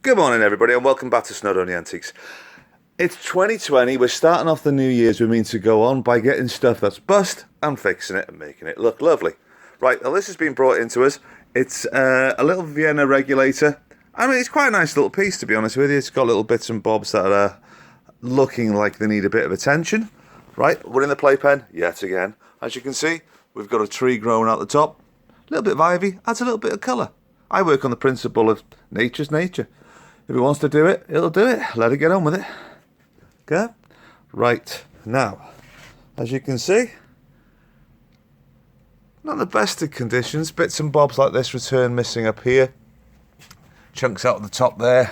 Good morning everybody and welcome back to Snowdonia Antiques. It's 2020, we're starting off the new year's we mean to go on by getting stuff that's bust and fixing it and making it look lovely. Right, now this has been brought into us. It's a little Vienna regulator. I mean, it's quite a nice little piece, to be honest with you. It's got little bits and bobs that are looking like they need a bit of attention. Right, we're in the playpen yet again. As you can see, we've got a tree growing out the top. A little bit of ivy, adds a little bit of colour. I work on the principle of nature's nature. If it wants to do it, it'll do it. Let it get on with it. Okay? Right, now, as you can see, not the best of conditions. Bits and bobs like this return missing up here. Chunks out of the top there.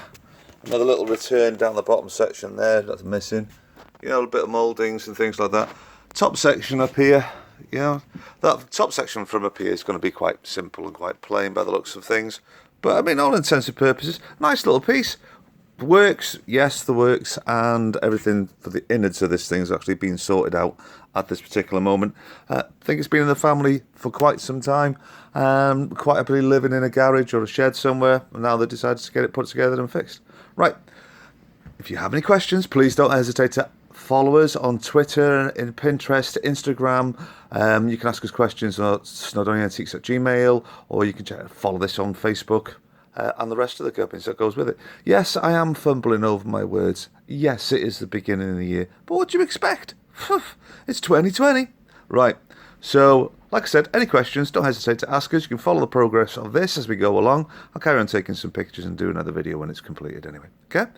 Another little return down the bottom section there, that's missing. You know, a bit of mouldings and things like that. Top section up here, you know, that top section from up here is going to be quite simple and quite plain by the looks of things. But I mean, all intents and purposes, nice little piece. Works, yes, the works, and everything for the innards of this thing has actually been sorted out at this particular moment. I think it's been in the family for quite some time. Quite happily living in a garage or a shed somewhere, and now they decided to get it put together and fixed. Right, if you have any questions, please don't hesitate to follow us on Twitter, in Pinterest, Instagram. You can ask us questions on snowdoniaantiques@gmail.com, or you can follow this on Facebook and the rest of the gubbins that goes with it. Yes, I am fumbling over my words. Yes, it is the beginning of the year. But what do you expect? It's 2020. Right, so like I said, any questions, don't hesitate to ask us. You can follow the progress of this as we go along. I'll carry on taking some pictures and do another video when it's completed anyway. Okay?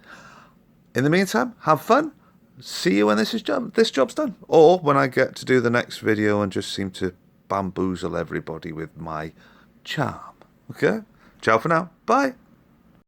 In the meantime, have fun. See you when this job's done, or when I get to do the next video and just seem to bamboozle everybody with my charm. Okay, ciao for now. Bye.